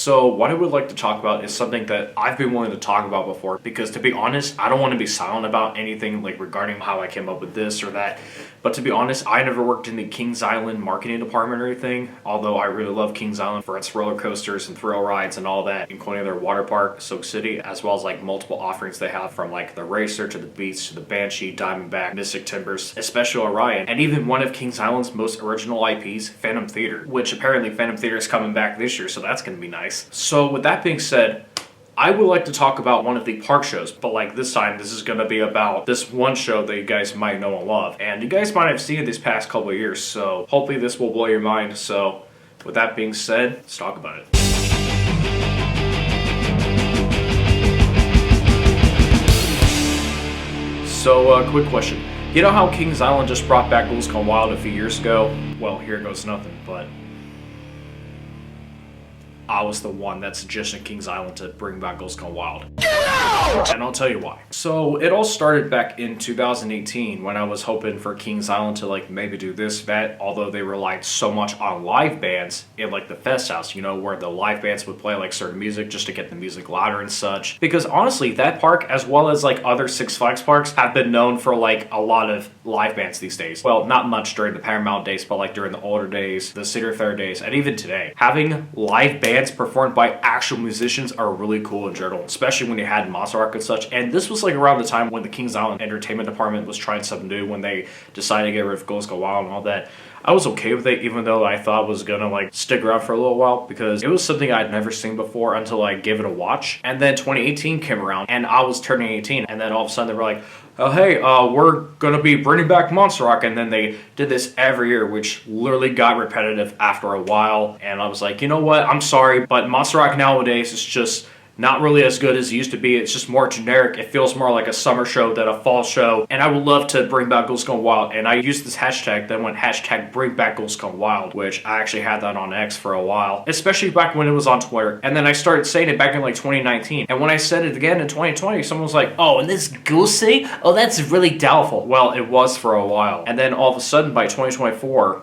So what I would like to talk about is something that I've been wanting to talk about before, because to be honest, I don't want to be silent about anything like regarding how I came up with this or that. But to be honest, I never worked in the Kings Island marketing department or anything, although I really love Kings Island for its roller coasters and thrill rides and all that, including their water park, Soak City, as well as like multiple offerings they have from like the Racer to the Beast to the Banshee, Diamondback, Mystic Timbers, especially Orion, and even one of Kings Island's most original IPs, Phantom Theater, which apparently Phantom Theater is coming back this year, so that's going to be nice. So with that being said, I would like to talk about one of the park shows, but like this time, this is going to be about this one show that you guys might know and love. And you guys might have seen it these past couple of years, so hopefully this will blow your mind. So with that being said, let's talk about it. So, quick question. You know how Kings Island just brought back Ghouls Gone Wild a few years ago? Well, here goes nothing, but I was the one that suggested Kings Island to bring back Ghouls Gone Wild. Get out! And I'll tell you why. So it all started back in 2018 when I was hoping for Kings Island to like maybe do this, that, although they relied so much on live bands in like the Fest House, you know, where the live bands would play like certain music just to get the music louder and such. Because honestly, that park, as well as like other Six Flags parks, have been known for like a lot of live bands these days. Well, not much during the Paramount days, but like during the older days, the Cedar Fair days, and even today. Having live bands performed by actual musicians are really cool in general, especially when you had Monster Rock and such. And this was like around the time when the Kings Island Entertainment Department was trying something new, when they decided to get rid of Ghouls Gone Wild and all that. I was okay with it, even though I thought it was gonna like stick around for a little while, because it was something I'd never seen before until I gave it a watch. And then 2018 came around and I was turning 18, and then all of a sudden they were like, oh hey, we're gonna be bringing back Monster Rock, and then they did this every year, which literally got repetitive after a while. And I was like, you know what, I'm sorry, but Monster Rock nowadays is just not really as good as it used to be. It's just more generic. It feels more like a summer show than a fall show. And I would love to bring back Ghouls Gone Wild. And I used this hashtag that went hashtag bring back Ghouls Gone Wild, which I actually had that on X for a while, especially back when it was on Twitter. And then I started saying it back in like 2019. And when I said it again in 2020, someone was like, oh, and this Goosey? Oh, that's really doubtful. Well, it was for a while. And then all of a sudden by 2024,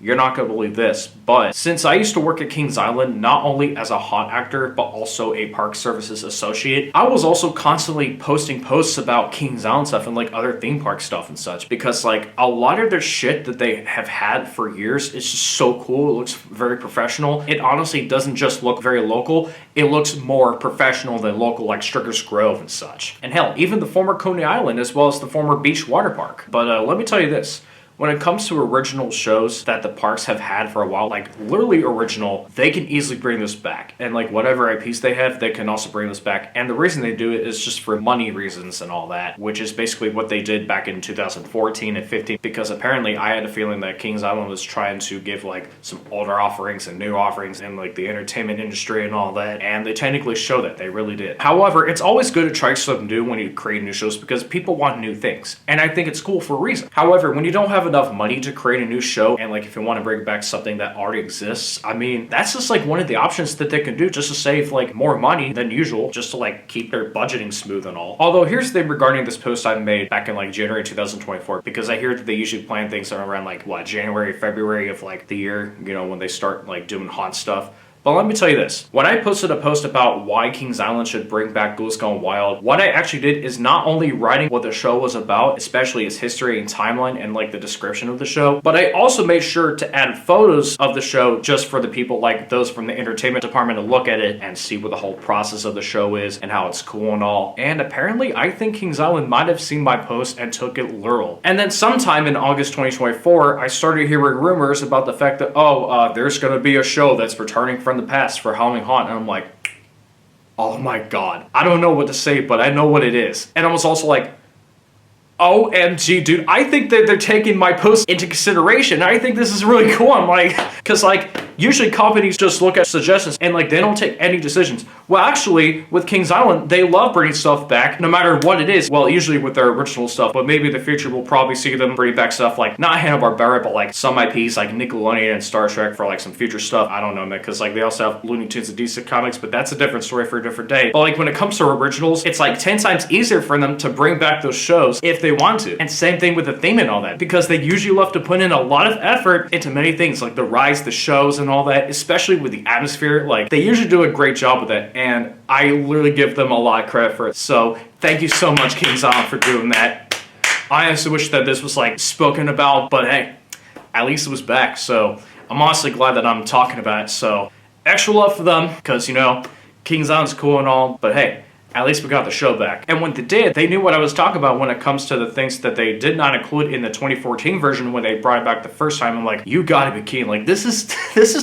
you're not going to believe this, but since I used to work at Kings Island, not only as a haunt actor, but also a park services associate, I was also constantly posting posts about Kings Island stuff and like other theme park stuff and such, because like a lot of their shit that they have had for years is just so cool. It looks very professional. It honestly doesn't just look very local. It looks more professional than local, like Strickers Grove and such. And hell, even the former Coney Island as well as the former Beach Water Park. But let me tell you this. When it comes to original shows that the parks have had for a while, like literally original, they can easily bring this back. And like whatever IPs they have, they can also bring this back. And the reason they do it is just for money reasons and all that, which is basically what they did back in 2014 and 15, because apparently I had a feeling that Kings Island was trying to give like some older offerings and new offerings in like the entertainment industry and all that. And they technically show that, they really did. However, it's always good to try something new when you create new shows, because people want new things. And I think it's cool for a reason. However, when you don't have enough money to create a new show, and like if you want to bring back something that already exists, I mean, that's just like one of the options that they can do just to save like more money than usual, just to like keep their budgeting smooth and all. Although here's the thing regarding this post I made back in like January 2024, because I hear that they usually plan things around like what, January, February of like the year, you know, when they start like doing haunt stuff. But let me tell you this, when I posted a post about why Kings Island should bring back Ghouls Gone Wild, what I actually did is not only writing what the show was about, especially its history and timeline and like the description of the show, but I also made sure to add photos of the show just for the people like those from the entertainment department to look at it and see what the whole process of the show is and how it's cool and all. And apparently I think Kings Island might have seen my post and took it literal. And then sometime in August 2024, I started hearing rumors about the fact that, there's gonna be a show that's returning from the past for Halloween Haunt, and I'm like, oh my god, I don't know what to say, but I know what it is. And I was also like, OMG, dude, I think that they're taking my post into consideration. I think this is really cool. I'm like, because like usually companies just look at suggestions and like they don't take any decisions. Well, actually, with Kings Island, they love bringing stuff back no matter what it is. Well, usually with their original stuff, but maybe in the future we'll probably see them bring back stuff like not Hanna-Barbera, but like some IPs like Nickelodeon and Star Trek for like some future stuff. I don't know, man, because like they also have Looney Tunes and DC Comics, but that's a different story for a different day. But like when it comes to originals, it's like 10 times easier for them to bring back those shows if they want to. And same thing with the theme and all that, because they usually love to put in a lot of effort into many things, like the rides, the shows, and all that, especially with the atmosphere. Like, they usually do a great job with it, and I literally give them a lot of credit for it. So thank you so much, Kings Island, for doing that. I honestly wish that this was like spoken about, but hey, at least it was back. So I'm honestly glad that I'm talking about it. So extra love for them, because, you know, Kings Island's cool and all, but hey, at least we got the show back. And when they did, they knew what I was talking about when it comes to the things that they did not include in the 2014 version when they brought it back the first time. I'm like, you gotta be kidding. Like, this is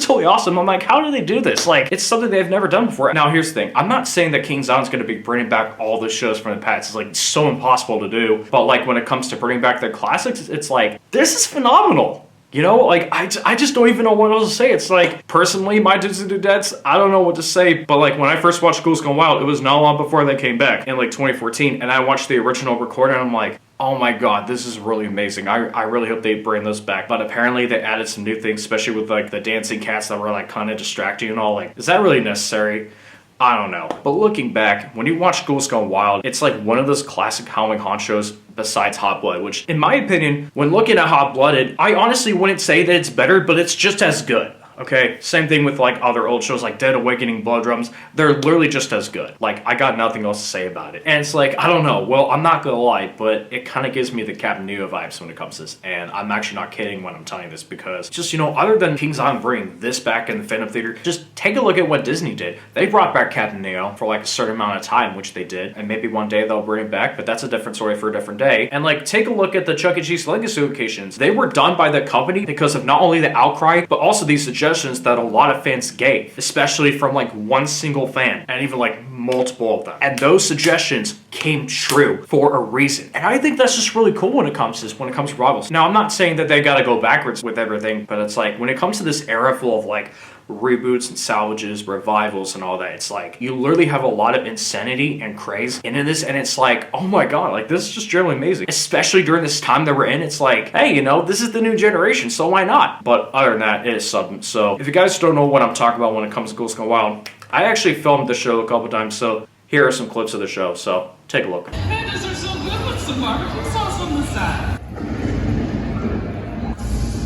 totally awesome. I'm like, how do they do this? Like, it's something they've never done before. Now, here's the thing. I'm not saying that Kings Island's gonna be bringing back all the shows from the past. It's like so impossible to do. But like, when it comes to bringing back their classics, it's like, this is phenomenal. You know, like, I just don't even know what else to say. It's like, personally, my Disney Dudettes, I don't know what to say, but like, when I first watched Ghouls Gone Wild, it was not long before they came back in like 2014, and I watched the original recording, and I'm like, oh my god, this is really amazing. I really hope they bring those back. But apparently they added some new things, especially with like the dancing cats that were like kind of distracting and all. Like, is that really necessary? I don't know. But looking back, when you watch Ghouls Gone Wild, it's like one of those classic Halloween haunt shows besides Hot Blood, which in my opinion, when looking at Hot Blooded, I honestly wouldn't say that it's better, but it's just as good. Okay, same thing with like other old shows like Dead Awakening, Blood Drums. They're literally just as good. Like, I got nothing else to say about it. And it's like, I don't know. Well, I'm not gonna lie, but it kind of gives me the Captain Neo vibes when it comes to this. And I'm actually not kidding when I'm telling you this, because just, you know, other than Kings Island bringing this back in the Phantom Theater, just take a look at what Disney did. They brought back Captain Neo for like a certain amount of time, which they did. And maybe one day they'll bring it back, but that's a different story for a different day. And like, take a look at the Chuck E. Cheese Legacy locations. They were done by the company because of not only the outcry, but also these suggestions that a lot of fans gave, especially from like one single fan, and even like multiple of them. And those suggestions came true for a reason. And I think that's just really cool when it comes to rivals. Now, I'm not saying that they gotta go backwards with everything, but it's like, when it comes to this era full of like reboots and salvages, revivals, and all that, it's like, you literally have a lot of insanity and craze into this, and it's like, oh my god, like, this is just generally amazing. Especially during this time that we're in, it's like, hey, you know, this is the new generation, so why not? But other than that, it is something. So if you guys don't know what I'm talking about when it comes to Ghouls Gone Wild, I actually filmed the show a couple times, so here are some clips of the show, so take a look. Pandas are so good with some barbecue sauce on the side.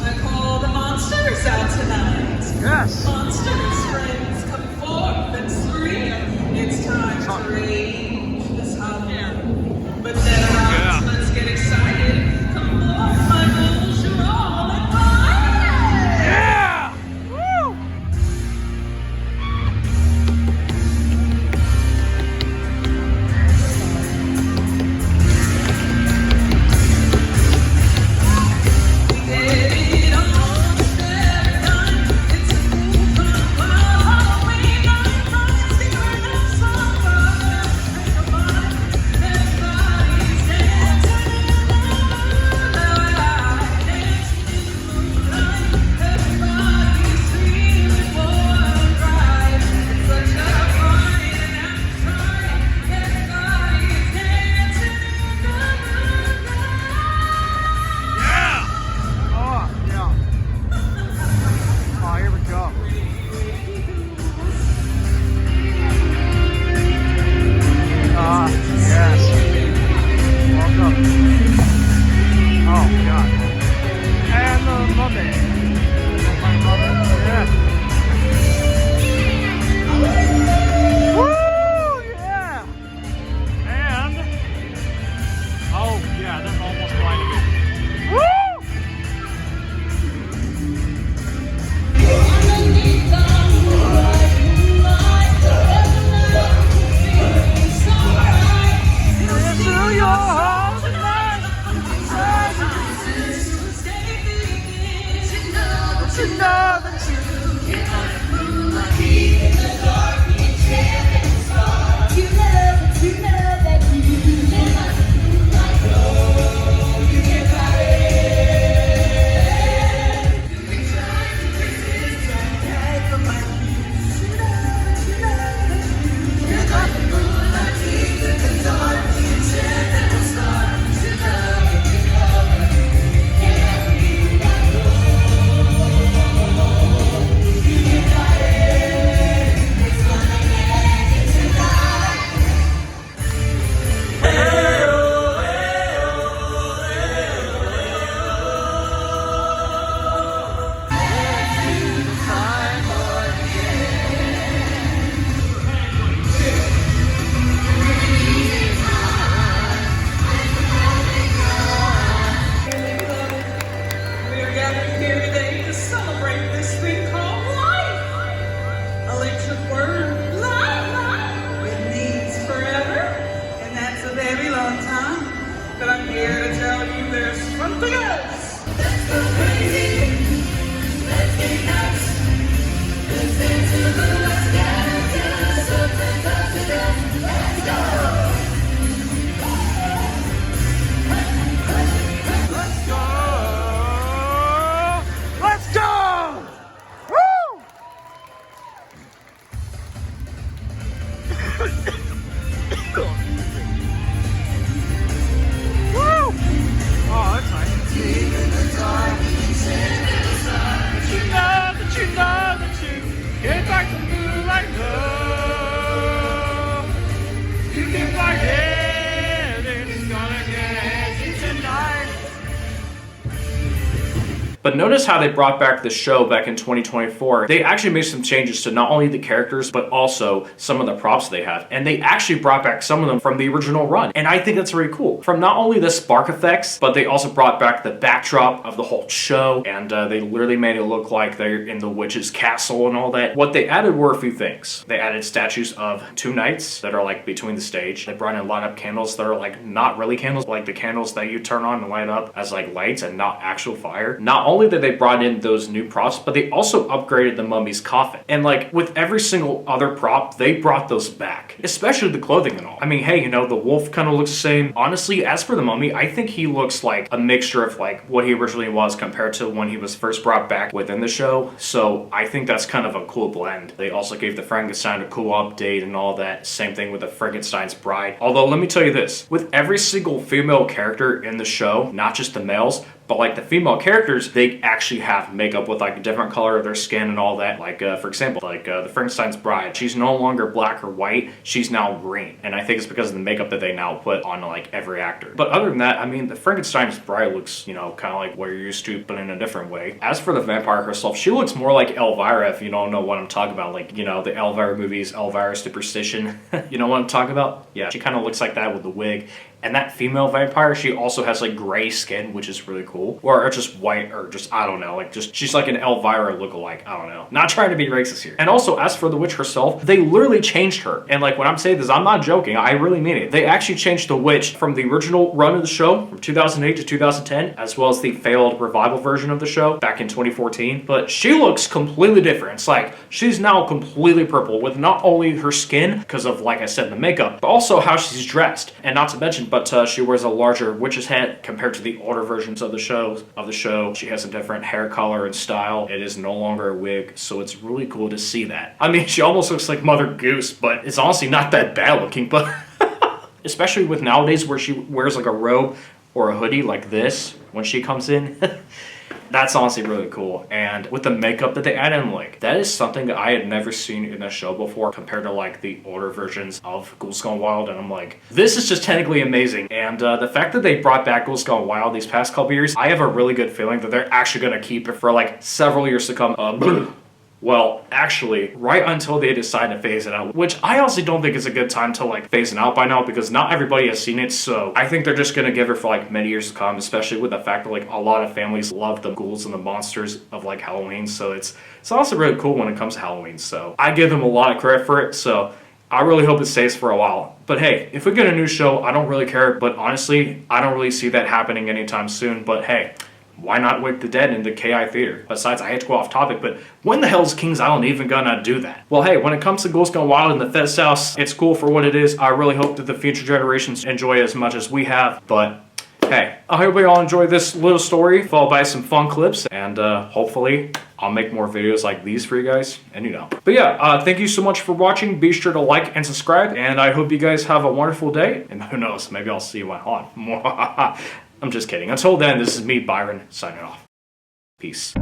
I call the monsters out tonight. Yes. Monsters, friends, come forth and scream. It's time to rage this Halloween. But then let's get excited. Come forth, my ghouls, you're all in fire. Yeah! Woo! We did it almost every time. It's a Ghouls Gone Wild magic word, love. It means forever, and that's a very long time. But I'm here to tell you there's something else. Let's go crazy. Let's get nuts. Let's into the West Coast. Something positive. Let's go. Let's go! Woo! Woo! Oh, that's nice. But you know that you get back to me like love. You keep like it, it's gonna get you tonight. But notice how they brought back the show back in 2024. They actually made some changes to not only the characters, but also some of the props they have. And they actually brought back some of them from the original run. And I think that's really cool. From not only the spark effects, but they also brought back the backdrop of the whole show. And they literally made it look like they're in the witch's castle and all that. What they added were a few things. They added statues of 2 knights that are like between the stage. They brought in light up candles that are like not really candles, like the candles that you turn on and light up as like lights and not actual fire. Not only that they brought in those new props, but they also upgraded the mummy's coffin. And like with every single other prop, they brought those back, especially the clothing and all. I mean, hey, you know, the wolf kind of looks the same. Honestly, as for the mummy, I think he looks like a mixture of like what he originally was compared to when he was first brought back within the show. So I think that's kind of a cool blend. They also gave the Frankenstein a cool update and all that. Same thing with the Frankenstein's bride. Although let me tell you this, with every single female character in the show, not just the males, but like the female characters, they actually have makeup with like a different color of their skin and all that. Like for example, like the Frankenstein's bride, she's no longer black or white, she's now green. And I think it's because of the makeup that they now put on like every actor. But other than that, I mean, the Frankenstein's bride looks, you know, kind of like what you're used to, but in a different way. As for the vampire herself, she looks more like Elvira, if you don't know what I'm talking about. Like, you know, the Elvira movies, Elvira Superstition. You know what I'm talking about? Yeah, she kind of looks like that with the wig. And that female vampire, she also has like gray skin, which is really cool. Or just white, or just, I don't know, like just, she's like an Elvira lookalike, I don't know. Not trying to be racist here. And also, as for the witch herself, they literally changed her. And like when I'm saying this, I'm not joking, I really mean it. They actually changed the witch from the original run of the show, from 2008 to 2010, as well as the failed revival version of the show back in 2014. But she looks completely different. It's like, she's now completely purple with not only her skin, because of, like I said, the makeup, but also how she's dressed. And not to mention, but she wears a larger witch's hat compared to the older versions of the show. She has a different hair color and style. It is no longer a wig, so it's really cool to see that. I mean, she almost looks like Mother Goose, but it's honestly not that bad looking, but especially with nowadays where she wears like a robe or a hoodie like this when she comes in. That's honestly really cool. And with the makeup that they add in, like, that is something that I had never seen in a show before compared to like the older versions of Ghouls Gone Wild. And I'm like, this is just technically amazing. And the fact that they brought back Ghouls Gone Wild these past couple years, I have a really good feeling that they're actually going to keep it for like several years to come. Well, actually, right until they decide to phase it out, which I honestly don't think is a good time to like phase it out by now, because not everybody has seen it. So I think they're just gonna give it for like many years to come, especially with the fact that like a lot of families love the ghouls and the monsters of like Halloween. So it's also really cool when it comes to Halloween. So I give them a lot of credit for it. So I really hope it stays for a while. But hey, if we get a new show, I don't really care. But honestly, I don't really see that happening anytime soon. But hey, why not Wake the Dead in the KI Theater? Besides, I hate to go off topic, but when the hell is Kings Island even gonna do that? Well, hey, when it comes to Ghouls Gone Wild in the Fest House, it's cool for what it is. I really hope that the future generations enjoy it as much as we have, but hey, I hope we all enjoy this little story, followed by some fun clips, and hopefully I'll make more videos like these for you guys, and you know. But yeah, thank you so much for watching. Be sure to like and subscribe, and I hope you guys have a wonderful day, and who knows, maybe I'll see you at haunt. I'm just kidding. Until then, this is me, Byron, signing off. Peace.